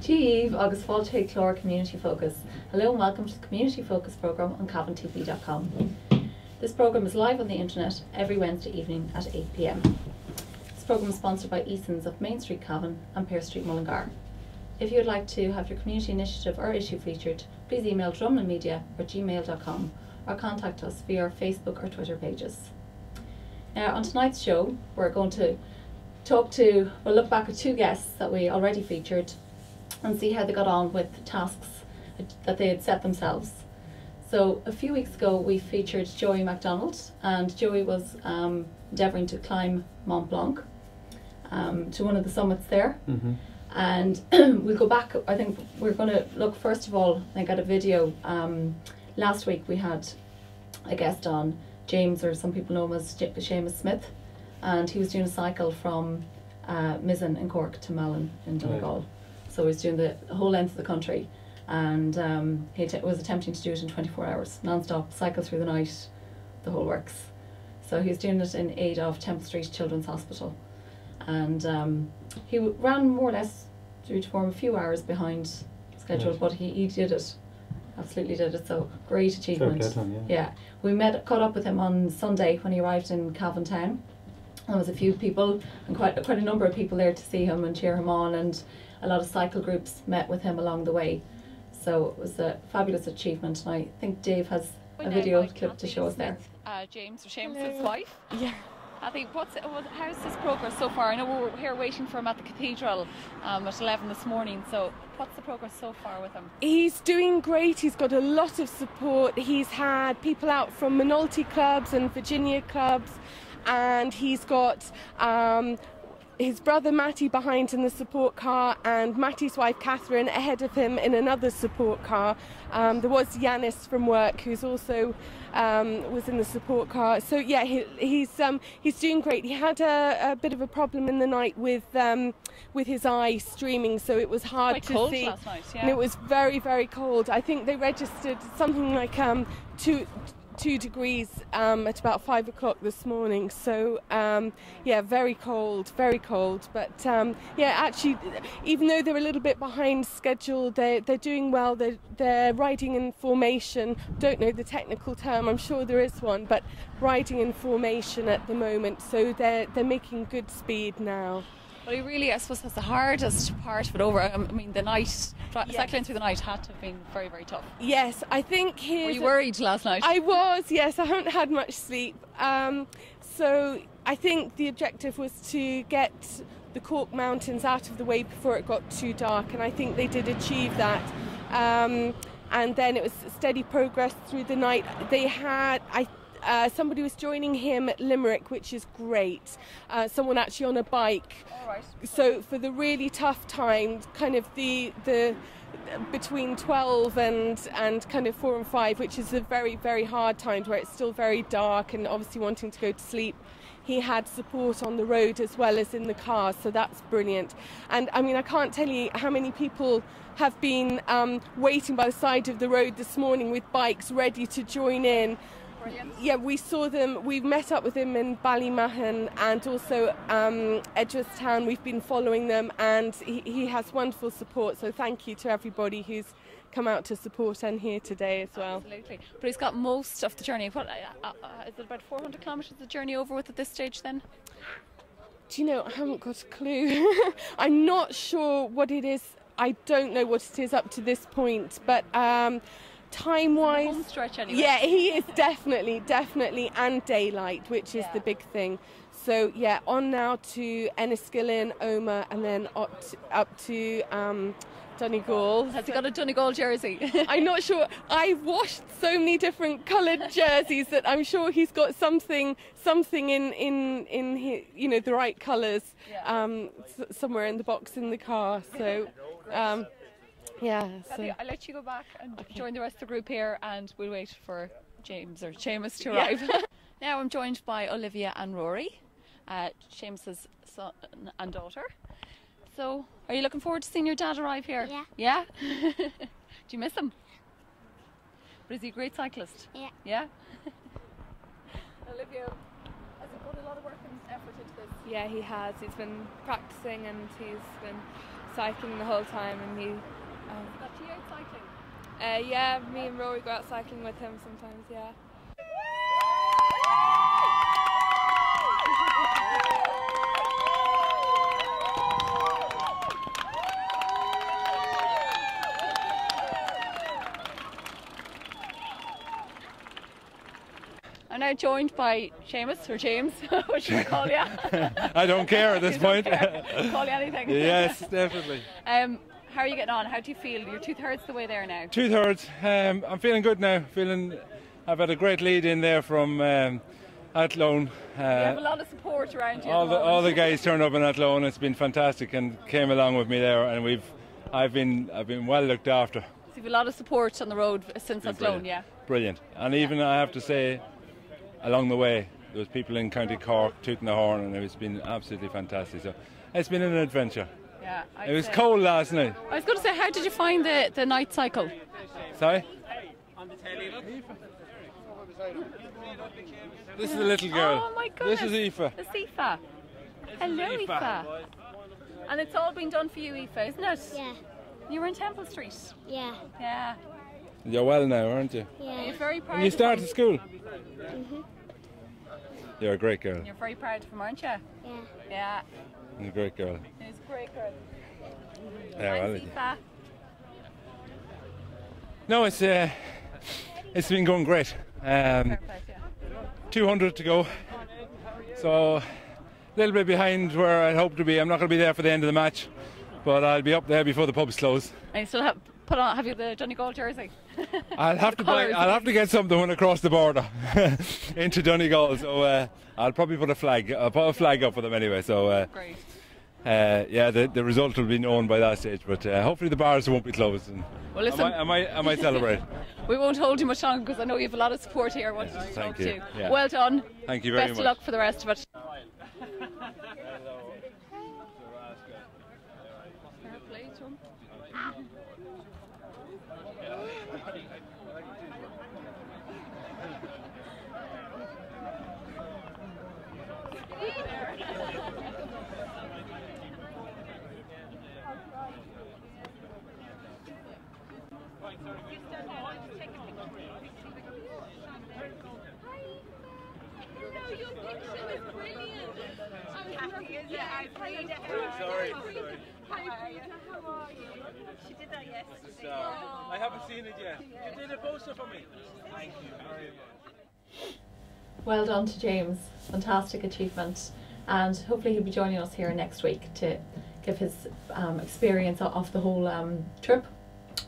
Díomh agus fáilte chlár Community Focus. Hello and welcome to the Community Focus programme on CavanTV.com. This programme is live on the internet every Wednesday evening at 8 p.m. This programme is sponsored by Eason's of Main Street Cavan and Pearse Street Mullingar. If you would like to have your community initiative or issue featured, please email drumlinmedia@gmail.com or contact us via our Facebook or Twitter pages. Now on tonight's show we're going to we'll look back at two guests that we already featured and see how they got on with tasks that they had set themselves. So a few weeks ago we featured Joey MacDonald, and Joey was endeavouring to climb Mont Blanc to one of the summits there. Mm-hmm. And we'll go back. I think we're going to look first of all, I think, at a video. Last week we had a guest on, James, or some people know him as Seamus Smith, and he was doing a cycle from Mizzen in Cork to Malin in Donegal. Right. So he's doing the whole length of the country, and he was attempting to do it in 24 hours, non-stop, cycle through the night, the whole works. So he's doing it in aid of Temple Street Children's Hospital, and he ran more or less due to form a few hours behind schedule, right. But he did it, absolutely did it. So great achievement. Fair play to him, yeah. We caught up with him on Sunday when he arrived in Cavan town. There was a few people and quite a number of people there to see him and cheer him on, and a lot of cycle groups met with him along the way. So it was a fabulous achievement, and I think Dave has a video clip to show us there. James, or Seamus' wife. Yeah. I think, how's his progress so far? I know we're here waiting for him at the cathedral at 11 this morning, so what's the progress so far with him? He's doing great. He's got a lot of support. He's had people out from Minolti clubs and Virginia clubs, and he's got his brother Matty behind in the support car, and Matty's wife Catherine ahead of him in another support car. There was Yanis from work who's also was in the support car. So yeah, he's doing great. He had a bit of a problem in the night with his eye streaming, so it was hard to see. Last night, yeah. And it was very, very cold. I think they registered something like 2 degrees at about 5 o'clock this morning. So yeah, very cold. But yeah, actually, even though they're a little bit behind schedule, they're doing well. They're riding in formation. Don't know the technical term. I'm sure there is one, but riding in formation at the moment. So they're making good speed now. Well, he really, I suppose, has the hardest part of it over. I mean, the night, cycling through the night had to have been very, very tough. Yes, I think Were you worried last night? I was, yes. I haven't had much sleep. So I think the objective was to get the Cork Mountains out of the way before it got too dark, and I think they did achieve that. And then it was steady progress through the night. They had, somebody was joining him at Limerick, which is great. Someone actually on a bike. All right. So for the really tough times, kind of the between 12 and kind of 4 and 5, which is a very, very hard time where it's still very dark and obviously wanting to go to sleep, he had support on the road as well as in the car, so that's brilliant. And I mean, I can't tell you how many people have been waiting by the side of the road this morning with bikes ready to join in. Brilliant. Yeah, we saw them. We've met up with them in Ballymahon and also Edgeworthstown. We've been following them, and he has wonderful support. So thank you to everybody who's come out to support and here today as well. Absolutely. But he's got most of the journey. What is it, about 400 kilometres the journey over with at this stage then? Do you know, I haven't got a clue. I'm not sure what it is. I don't know what it is up to this point, but time-wise, home stretch anyway. Yeah, he is definitely, and daylight, which is the big thing. So yeah, on now to Enniskillen, Omagh, and then up to Donegal. Has he got a Donegal jersey? I'm not sure. I've washed so many different coloured jerseys that I'm sure he's got something in his, you know, the right colours, somewhere in the box in the car. So. Yeah, so I'll let you go back and join the rest of the group here, and we'll wait for James or Seamus to arrive. Now I'm joined by Olivia and Rory, Seamus's son and daughter. So, are you looking forward to seeing your dad arrive here? Yeah. Yeah? Do you miss him? But is he a great cyclist? Yeah. Yeah? Olivia, has he put a lot of work and effort into this? Yeah, he has. He's been practicing and he's been cycling the whole time. And he. Got you out cycling? Yeah, me and Rory go out cycling with him sometimes. Yeah. I'm now joined by Seamus, or James, what should we call you? I don't care at this point. Call you anything. Yes, definitely. How are you getting on? How do you feel? You're 2/3 the way there now. 2/3. I'm feeling good now. I've had a great lead in there from Athlone. You have a lot of support around you. All the guys turned up in Athlone. It's been fantastic and came along with me there, and I've been well looked after. So you have a lot of support on the road since Athlone, yeah. Brilliant. And even I have to say, along the way, there was people in County Cork tooting the horn, and it's been absolutely fantastic. So it's been an adventure. Yeah, it was cold last night. I was going to say, how did you find the night cycle? Sorry? This is a little girl. Oh my goodness. This is Aoife. It's Aoife. Hello, Aoife. And it's all been done for you, Aoife, isn't it? Yeah. You were in Temple Street. Yeah. Yeah. You're well now, aren't you? Yeah. You're very proud. And you started school? Mhm. You're a great girl. You're very proud of him, aren't you? Yeah. Yeah. You're a great girl. He's a great girl. Yeah, Thanks, Aoife. No, it's been going great. Fair play, yeah. 200 to go. So a little bit behind where I'd hoped to be. I'm not going to be there for the end of the match, but I'll be up there before the pubs close. And you still have you the Donegal jersey? I'll have to get something when I cross the border into Donegal. So I'll probably put a flag. I'll put a flag up for them anyway. So great. Yeah, the result will be known by that stage. But hopefully the bars won't be closed. And well, listen, I might celebrate. We won't hold you much longer because I know you have a lot of support here. I want to talk to you. Yeah. Well done. Thank you very much. Best of luck for the rest of it. Fair play to him. Sorry. Hi, Peter, how are you? She did that yesterday. I haven't seen it yet. You did a poster for me. Thank you very much. Well done to James. Fantastic achievement. And hopefully he'll be joining us here next week to give his experience of the whole trip.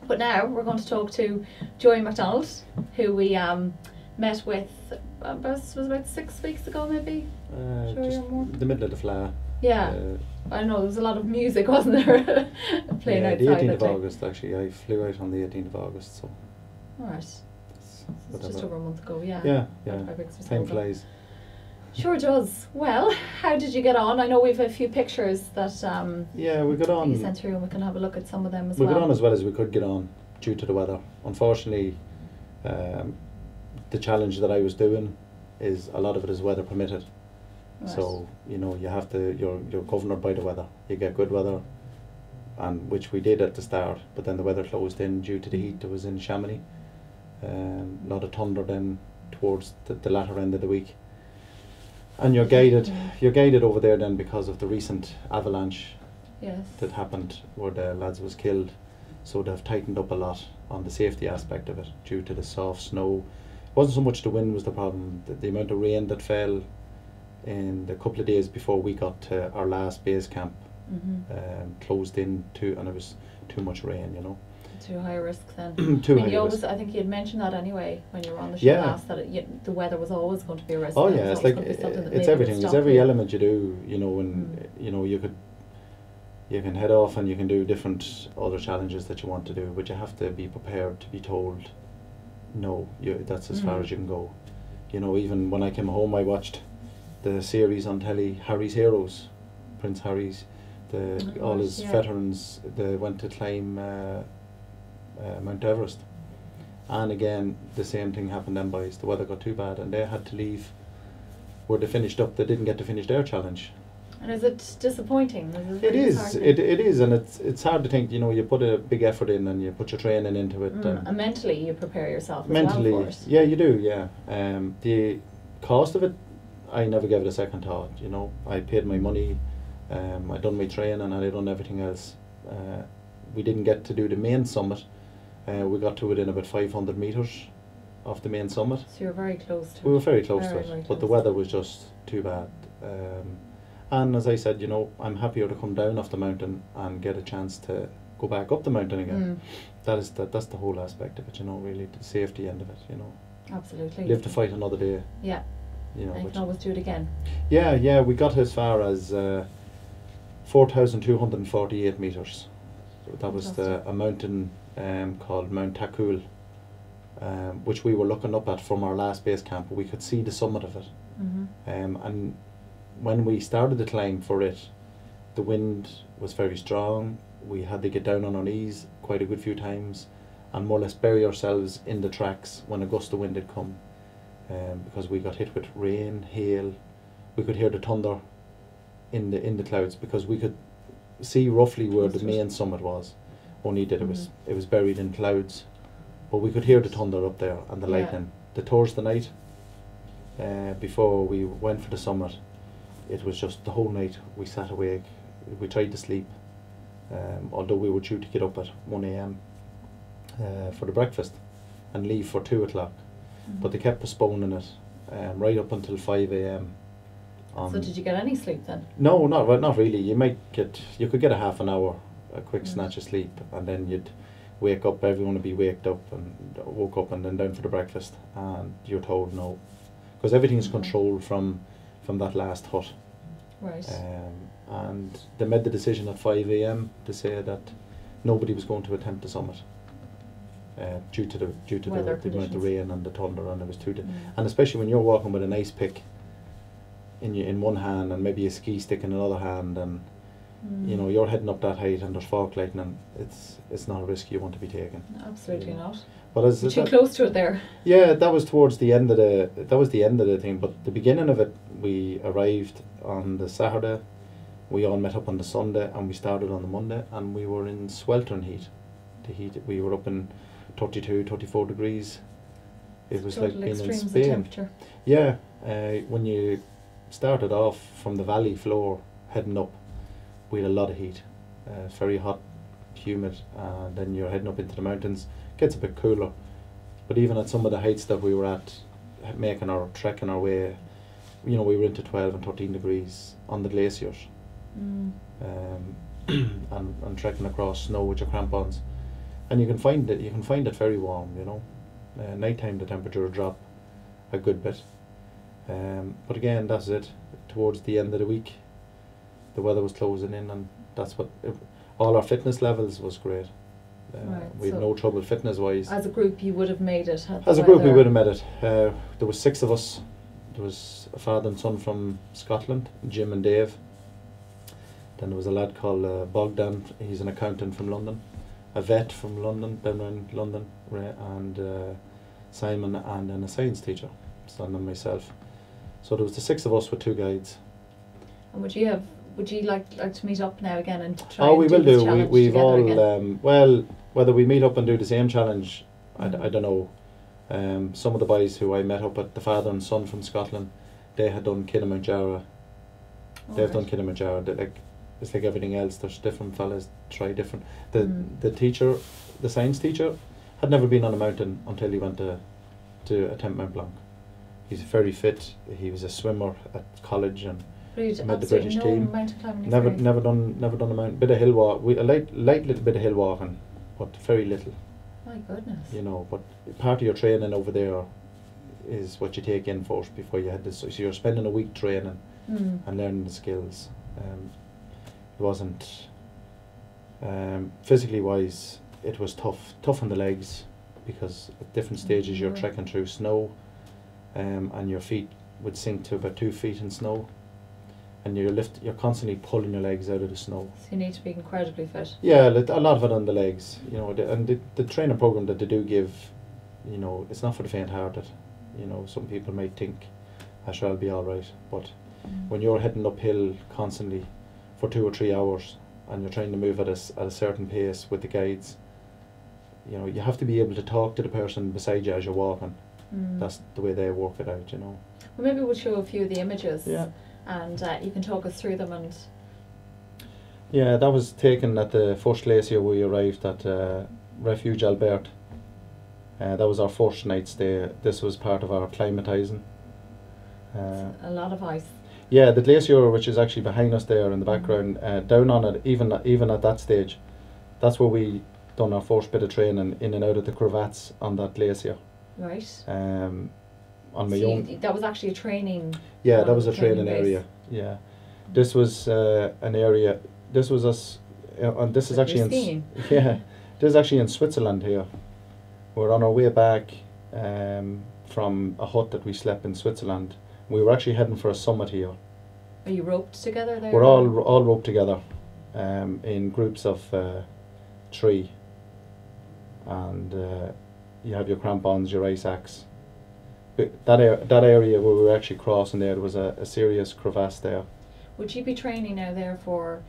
But now we're going to talk to Joey MacDonald, who we met with was about 6 weeks ago, maybe? Just the middle of the Fleadh. Yeah. I don't know, there was a lot of music, wasn't there? Playing outside. The 18th of August, actually. I flew out on the 18th of August, so. Alright. It's just over a month ago, yeah. Yeah. Time flies. Sure does. Well, how did you get on? I know we've a few pictures that we got on. You sent through, and we can have a look at some of them as well. We got on as well as we could get on due to the weather. Unfortunately, the challenge that I was doing is a lot of it is weather permitted. Right. So you have to. You're governed by the weather. You get good weather, and which we did at the start. But then the weather closed in due to the heat that was in Chamonix. A lot of thunder then towards the latter end of the week. And you're guided over there then because of the recent avalanche that happened where the lads was killed. So they've tightened up a lot on the safety aspect of it due to the soft snow. It wasn't so much the wind was the problem, the amount of rain that fell in the couple of days before we got to our last base camp. Closed in and it was too much rain, Too high risk then. I think you had mentioned that anyway when you were on the show last, that the weather was always going to be a risk. Oh yeah, it's like it's everything. It's every element you do. And you can head off and you can do different other challenges that you want to do, but you have to be prepared to be told, no, that's as far as you can go. Even when I came home, I watched the series on telly, Harry's Heroes, Prince Harry's, all his veterans. They went to climb Mount Everest, and again the same thing happened then, boys. The weather got too bad and they had to leave where they finished up. They didn't get to finish their challenge And is it disappointing? Is It really is. disheartening? It is, and it's hard to think. You know, you put a big effort in and you put your training into it. And mentally, you prepare yourself mentally, as well for it. yeah, you do. Yeah. The cost of it, I never gave it a second thought. You know, I paid my money. I done my training and I done everything else. We didn't get to do the main summit. We got to within about 500 metres of the main summit. So you're very close to it. We were very close to Very, it, very but the close. weather was just too bad. And as I said, you know, I'm happier to come down off the mountain and get a chance to go back up the mountain again. That's the whole aspect of it, you know, really, the safety end of it, you know. Absolutely. Live to fight another day, Yeah. you know. And you Which, can always do it again. yeah, we got as far as 4,248 metres. So that was a mountain called Mount Takul, which we were looking up at from our last base camp. We could see the summit of it. And when we started the climb for it, the wind was very strong. We had to get down on our knees quite a good few times and more or less bury ourselves in the tracks when a gust of wind had come, because we got hit with rain, hail. We could hear the thunder in the clouds because we could see roughly where the main summit was. Only that it was buried in clouds, but we could hear the thunder up there and the lightning. Towards the night, before we went for the summit, it was just the whole night we sat awake. We tried to sleep, although we were due to get up at 1 a.m. For the breakfast and leave for 2 o'clock, but they kept postponing it right up until 5 a.m. So did you get any sleep then? No, not really. You could get a half an hour, a quick snatch of sleep, and then you'd wake up. Everyone would be woke up and then down for the breakfast, and you're told no, because everything's controlled from that last hut. Right. And they made the decision at 5 a.m. to say that nobody was going to attempt the summit due to the amount of rain and the thunder, and it was and especially when you're walking with an ice pick in one hand and maybe a ski stick in another hand, and you know you're heading up that height and there's fog lightning. It's not a risk you want to be taking. Absolutely not. But as too close to it there. Yeah, that was towards the end of the thing. But the beginning of it, we arrived on the Saturday. We all met up on the Sunday and we started on the Monday, and we were in sweltering heat. We were up in 32, 34 degrees. It was like being in Spain. Temperature. Yeah, when you started off from the valley floor heading up, we had a lot of heat. Very hot, humid, and then you're heading up into the mountains. Gets a bit cooler, but even at some of the heights that we were at, trekking our way, you know, we were into 12 and 13 degrees on the glaciers, and trekking across snow with your crampons, and you can find it very warm. You know, nighttime the temperature will drop a good bit, but again that's it. Towards the end of the week, the weather was closing in, and that's all our fitness levels was great. We had no trouble fitness wise. As a group you would have made it. As a group we would have made it. There was 6 of us. There was a father and son from Scotland, Jim and Dave. Then there was a lad called Bogdan. He's an accountant from London. A vet from London, down around London, and Simon, and then a science teacher, Stan and myself. So there was the 6 of us with 2 guides. And would you like to meet up now again and try? Oh, we will do. We've all again? Whether we meet up and do the same challenge, I don't know. Some of the boys who I met up at, the father and son from Scotland, they had done Kilimanjaro. They've done Kilimanjaro. It's like everything else. There's different fellas try different. The teacher, the science teacher, had never been on a mountain until he went to attempt Mont Blanc. He's very fit. He was a swimmer at college and made the British team. Never done a mountain. Bit of hill walk. A light little bit of hill walking, but very little. My goodness. You know, but part of your training over there is what you take in first before you head this. So you're spending a week training and learning the skills. It wasn't physically wise. It was tough on the legs, because at different stages you're trekking through snow, and your feet would sink to about 2 feet in snow, and you're constantly pulling your legs out of the snow. So you need to be incredibly fit. Yeah, a lot of it on the legs, you know, and the training program that they do give, you know, it's not for the faint-hearted. You know, some people might think, "I shall be all right," but when you're heading uphill constantly for 2 or 3 hours and you're trying to move at a certain pace with the guides, you know, you have to be able to talk to the person beside you as you're walking. That's the way they work it out, you know. Well, maybe we'll show a few of the images. Yeah. And you can talk us through them. And yeah, that was taken at the first glacier we arrived at, Refuge Albert. That was our first night stay. This was part of our climatising. a lot of ice. Yeah, the glacier, which is actually behind us there in the background, down on it, even at that stage, that's where we done our first bit of training in and out of the crevasses on that glacier. Right. On my So own. that was actually a training. Yeah, that was a training base. area. Yeah, this was an area. This was us, and this is With actually your in skiing. yeah, this is actually in Switzerland here. We're on our way back from a hut that we slept in Switzerland. We were actually heading for a summit here. Are you roped together there? We're all roped together in groups of 3, and you have your crampons, your ice axe. But that area where we were actually crossing there was a serious crevasse there. Would you be training now there for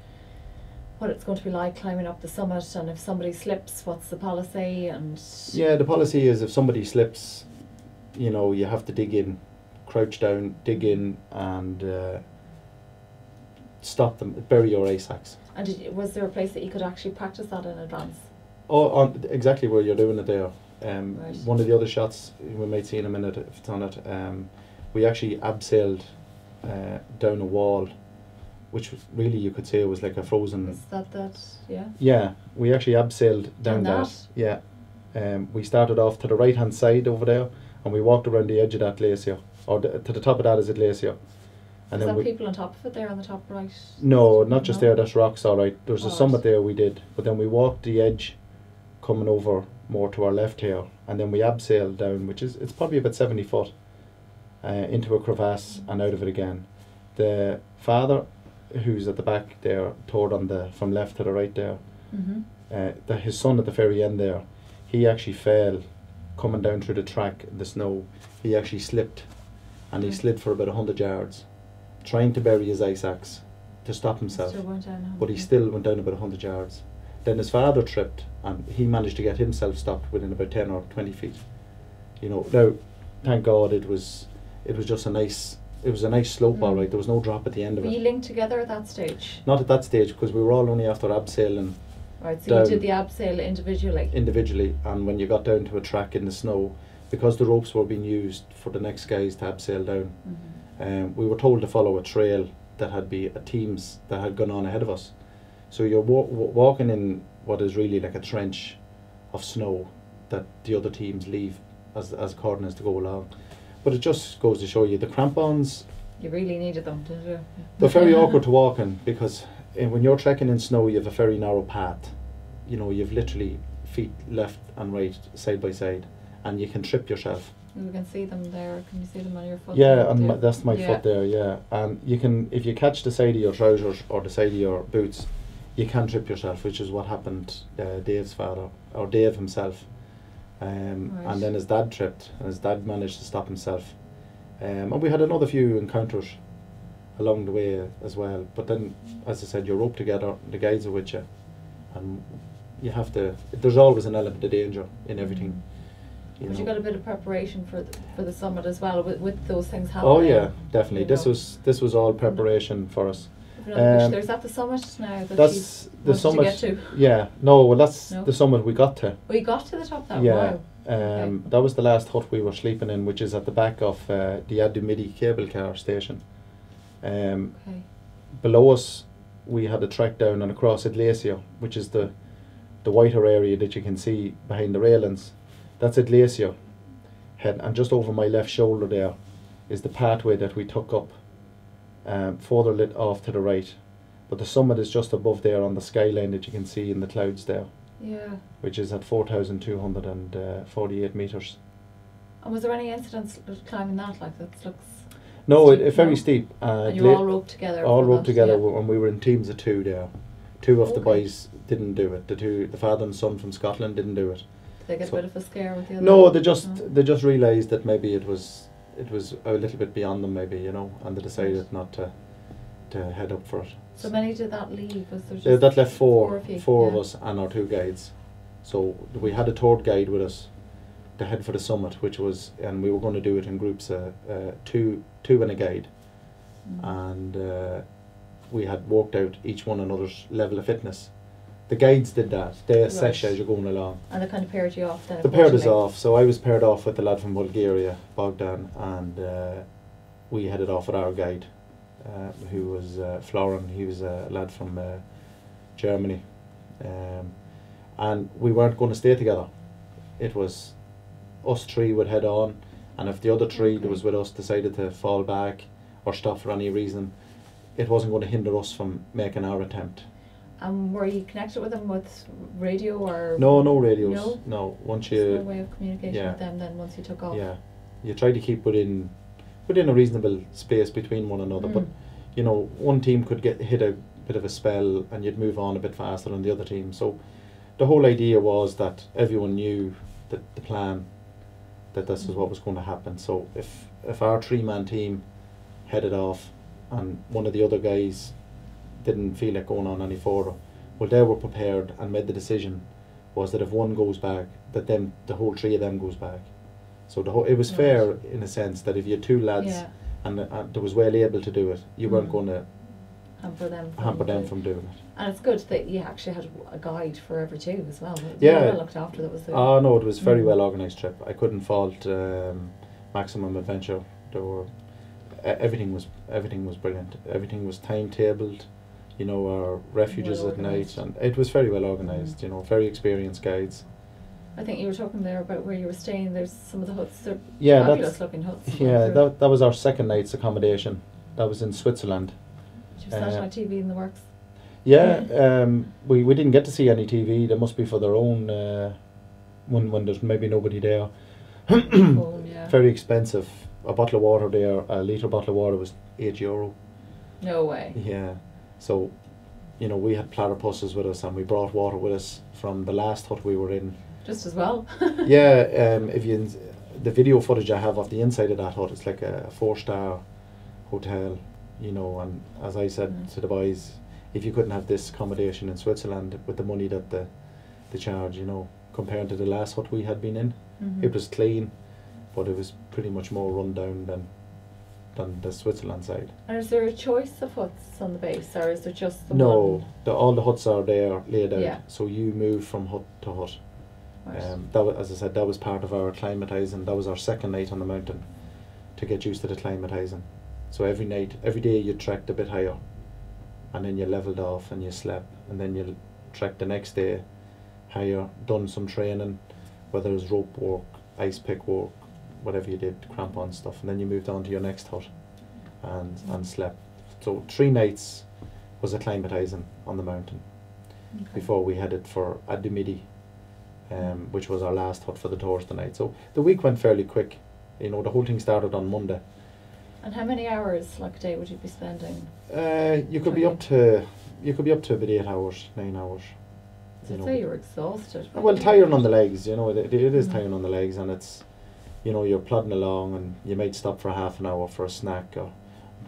what it's going to be like climbing up the summit, and if somebody slips, what's the policy? And Yeah, the policy is if somebody slips, you know, you have to dig in, crouch down, dig in, and stop them, bury your ice axe. And was there a place that you could actually practice that in advance? Oh, on exactly where you're doing it there. Right. One of the other shots, we might see in a minute if it's on it, we actually abseiled down a wall, which really you could say was like a frozen... Is that, yeah? Yeah, we actually abseiled down Done that. Yeah. We started off to the right hand side over there, and we walked around the edge of that glacier, or to the top of that is a glacier. And Is then that people on top of it there on the top right? No, not just No? there, that's rocks, alright. There's a Alright. summit there we did, but then we walked the edge coming over more to our left here, and then we abseiled down, which is, it's probably about 70 foot, into a crevasse and out of it again. The father, who's at the back there, toured on from left to the right there, his son at the very end there, he actually fell coming down through the track in the snow. He actually slipped, and he slid for about 100 yards, trying to bury his ice axe to stop himself. Still went down. But he still went down about 100 yards. Then his father tripped, and he managed to get himself stopped within about 10 or 20 feet. You know, now, thank God it was just a nice slope, all right. There was no drop at the end of Were you it. linked together at that stage? Not at that stage, because we were all only after abseiling Right, so down. you did the abseil individually. And when you got down to a track in the snow, because the ropes were being used for the next guys to abseil down, we were told to follow a trail that had teams that had gone on ahead of us. So you're walking in what is really like a trench of snow that the other teams leave as coordinates to go along. But it just goes to show you the crampons, You really needed them, didn't you? they're very awkward to walk in, because when you're trekking in snow you have a very narrow path. You know, you've literally feet left and right, side by side, and you can trip yourself. We can see them there. Can you see them on your foot? Yeah, there and too? that's my foot there, yeah. And you can, if you catch the side of your trousers or the side of your boots, you can trip yourself, which is what happened Dave's father, or Dave himself. Right. And then his dad tripped, and his dad managed to stop himself. And we had another few encounters along the way as well. But then, as I said, you're roped together, the guides are with you, and you have to, there's always an element of danger in everything. But you got a bit of preparation for the summit as well, with those things happening. Oh yeah, definitely. You know. This was all preparation for us. There's at the summit now that That's the wanted summit. to get to. Yeah, no, well that's No? the summit we got to. We got to the top of that. Yeah, Wow. Okay. that was the last hut we were sleeping in, which is at the back of the Adu Midi cable car station. Okay. Below us, we had a trek down and across a glacier, which is the whiter area that you can see behind the railings. That's a glacier head, and just over my left shoulder there is the pathway that we took up, further lit off to the right. But the summit is just above there on the skyline that you can see in the clouds there, Yeah. which is at 4,248 metres. And was there any incidents climbing that? Like that looks. No, steep? it's very No? steep. And you're all roped together. all for roped that, together, yeah. and we were in teams of 2 there. 2 of the Okay. boys didn't do it. The father and son from Scotland didn't do it. Did they get So- a bit of a scare with the other? No, they just No? realised that maybe it was, it was a little bit beyond them maybe, you know, and they decided not to head up for it. So many did that leave? Was there just That left four of you? of us and our 2 guides. So we had a 3rd guide with us to head for the summit, which was, and we were going to do it in groups, 2 and a guide, and we had worked out each one another's level of fitness. The guides did that; they assess you as you're going along. And they kind of paired you off then. They paired us off. So I was paired off with the lad from Bulgaria, Bogdan, and we headed off with our guide, who was Florin. He was a lad from Germany, and we weren't going to stay together. It was us 3 would head on, and if the other 3 that was with us decided to fall back or stop for any reason, it wasn't going to hinder us from making our attempt. Were you connected with them with radio or? No radios. No? No. Once There's you no way of communicating with them then once you took off. Yeah, you try to keep within a reasonable space between one another. But you know, one team could hit a bit of a spell, and you'd move on a bit faster than the other team. So the whole idea was that everyone knew that the plan, that this is what was going to happen. So if our 3-man team headed off, and one of the other guys didn't feel like going on any further, well, they were prepared and made the decision was that if one goes back, that the whole 3 of them goes back. So it was fair in a sense that if you had 2 lads and there was well able to do it, you weren't going to hamper them from doing it. And it's good that you actually had a guide for every 2 as well. Yeah. Looked after that was there. Oh no, it was a very well organised trip. I couldn't fault Maximum Adventure. There were everything was brilliant. Everything was timetabled. You know, our refuges at night, and it was very well organised. You know, very experienced guides. I think you were talking there about where you were staying. There's some of the huts. They're Yeah, fabulous looking huts. Yeah, that was our 2nd night's accommodation. That was in Switzerland. Did you have satellite TV in the works? Yeah, we didn't get to see any TV. They must be for their own when there's maybe nobody there. Phone, yeah. Very expensive. A bottle of water there, a litre bottle of water was €8. No way. Yeah, so you know, we had platypuses with us, and we brought water with us from the last hut we were in. Just as well. Yeah, the video footage I have of the inside of that hut, it's like a 4-star hotel, you know. And as I said to the boys, if you couldn't have this accommodation in Switzerland with the money that they charge, you know, compared to the last hut we had been in, it was clean, but it was pretty much more run down than the Switzerland side. And is there a choice of huts on the base, or is there just the No, one? all the huts are there laid out, Yeah. so you move from hut to hut. Right. That was, as I said, that was part of our acclimatising. That was our 2nd night on the mountain, to get used to the acclimatising. So every day you trekked a bit higher, and then you levelled off and you slept, and then you trekked the next day higher, done some training, whether it was rope work, ice pick work, whatever you did, crampon stuff, and then you moved on to your next hut and slept. So 3 nights was acclimatising on the mountain before we headed for Adimidi, which was our last hut for the Thursday night. So the week went fairly quick. You know, the whole thing started on Monday. And how many hours, like a day, would you be spending? You could be up to about 8 hours, 9 hours. So I'd say you were exhausted. Well, tiring on the legs, you know, it is tiring on the legs, and it's, you know, you're plodding along, and you might stop for half an hour for a snack,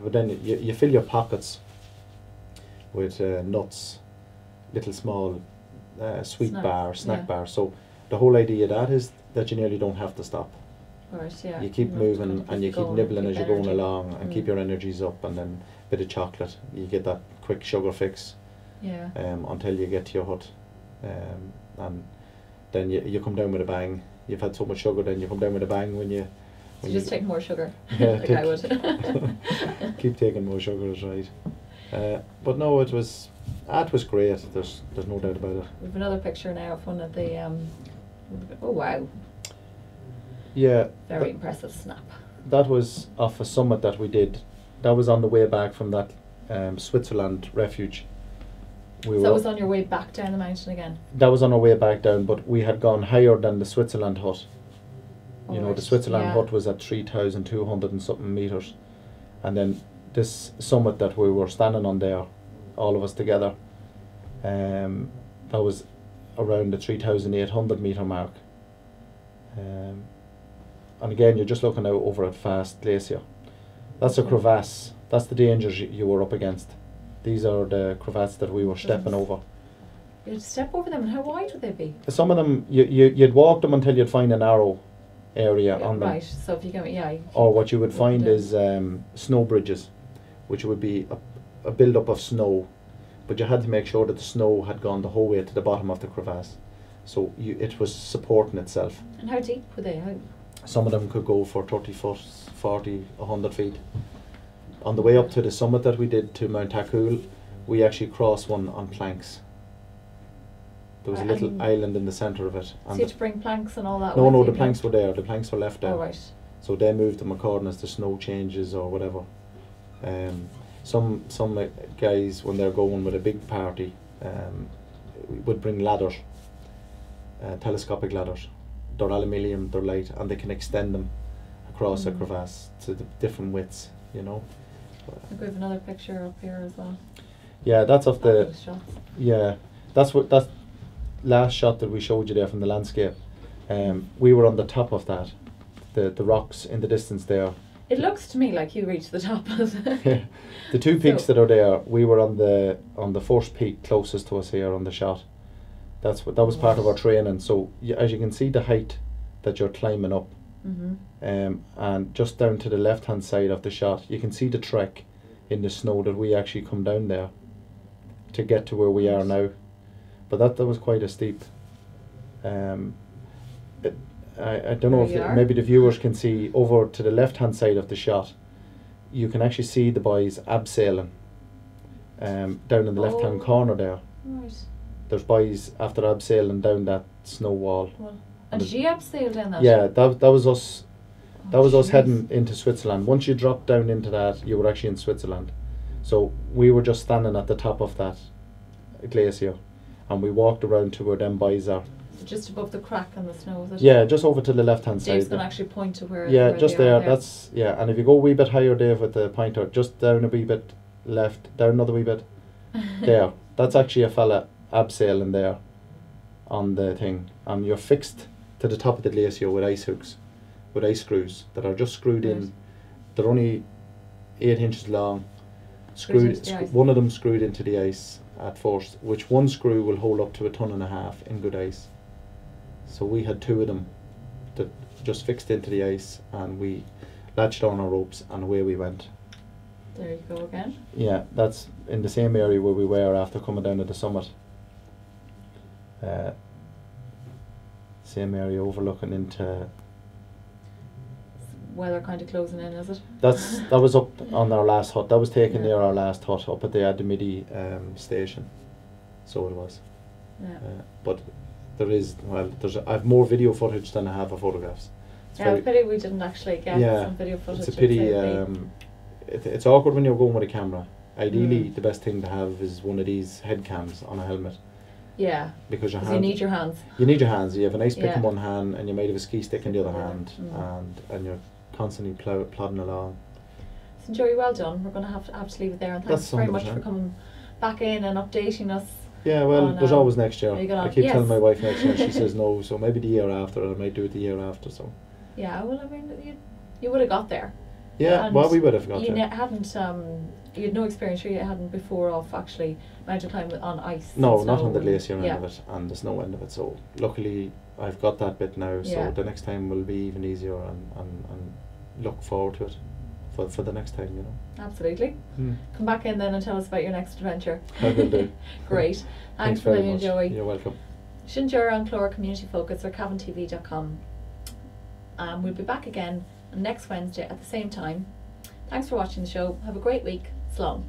but then you fill your pockets with nuts, little small snack bar. So the whole idea of that is that you nearly don't have to stop. Right, yeah. You keep moving and you keep nibbling as you're going along, and keep your energies up, and then a bit of chocolate. You get that quick sugar fix. Yeah. Until you get to your hut, and then you come down with a bang. You've had so much sugar, then you come down with a bang when you. So you just take more sugar, Yeah, like I would. Keep taking more sugar is right. But no, it was great. There's no doubt about it. We have another picture now of one of the. Oh wow. Yeah. Very impressive snap. That was off a summit that we did. That was on the way back from that Switzerland refuge. So that was on your way back down the mountain again? That was on our way back down, but we had gone higher than the Switzerland hut. You know, Right, the Switzerland yeah. hut was at 3,200 and something metres. And then this summit that we were standing on there, all of us together, that was around the 3,800 metre mark. and again, you're just looking out over a vast glacier. That's a crevasse. That's the dangers you were up against. These are the crevasses that we were stepping over. You'd step over them, and how wide would they be? Some of them, you'd walk them until you'd find a narrow area on them. Right, so if you go, Or what you would find is snow bridges, which would be a build-up of snow, but you had to make sure that the snow had gone the whole way to the bottom of the crevasse, so it was supporting itself. And how deep were they? Some of them could go for 30 foot, 40, 100 feet. On the way up to the summit that we did to Mount Takul, we actually crossed one on planks. There was a little island in the centre of it. So you had to bring planks and all that? No, the planks were there. The planks were left there. Oh, right. So they moved them according as the snow changes or whatever. Some guys, when they're going with a big party, would bring ladders, telescopic ladders. They're aluminium, they're light, and they can extend them across a crevasse to the different widths, you know. I think we have another picture up here as well. Yeah, that's of the. Fabulous shots. Yeah, that last shot that we showed you there from the landscape. We were on the top of that, the rocks in the distance there. It looks to me like you reached the top of it. Yeah. The two peaks that are there, we were on the first peak closest to us here on the shot. That was part of our training. So as you can see the height that you're climbing up, and just down to the left hand side of the shot, you can see the trek in the snow that we actually come down there to get to where we are now. But that was quite a steep. I don't know if maybe the viewers can see over to the left hand side of the shot. You can actually see the boys abseiling down in the left hand corner there. Right. There's boys after abseiling down that snow wall. Well, and did you abseil down that? Yeah, that was us. That was us heading into Switzerland. Once you dropped down into that, you were actually in Switzerland. So we were just standing at the top of that glacier, and we walked around to where them boys are. So just above the crack in the snow, is it? Yeah, just over to the left hand side. Dave's going to actually point to where. Yeah, where just they there. are That's and if you go a wee bit higher, Dave, with the pointer, just down a wee bit left, down another wee bit. There. That's actually a fella abseiling there on the thing, and you're fixed to the top of the glacier with ice hooks, with ice screws that are just screwed in. They're only 8 inches long. One of them screwed into the ice at first, which one screw will hold up to 1.5 tons in good ice. So we had 2 of them that just fixed into the ice, and we latched on our ropes and away we went. There you go again. Yeah, that's in the same area where we were after coming down to the summit. Same area overlooking into. Weather kind of closing in, is it? That was up on our last hut. That was taken near our last hut up at the Adamidi station. So it was. Yeah. But there is I have more video footage than I have of photographs. It's a pity we didn't actually get some video footage. It's a pity. It's awkward when you're going with a camera. Ideally, the best thing to have is one of these head cams on a helmet. Yeah. Because you need your hands. You need your hands. You have an ice pick in one hand, and you might have a ski stick in the other hand, and you're constantly plodding along. So Joey, well done. We're going to have to leave it there, and thanks very much for coming back in and updating us. Yeah, well, there's always next year. I keep telling my wife next year, she says no, so maybe the year after, or I might do it the year after. So. Yeah, well, I mean, you would have got there. Yeah, well, we would have got there. You had no experience, you hadn't before of actually mountain climbing on ice. No, not on the glacier end of it and the snow end of it. So luckily, I've got that bit now. So the next time will be even easier, and look forward to it for the next time. You know. Absolutely. Come back in then and tell us about your next adventure. I will do. Great. Thanks for very much, Joey. You're welcome. Shinjura on Clora Community Focus or CavanTV.com. We'll be back again next Wednesday at the same time. Thanks for watching the show. Have a great week. Slán.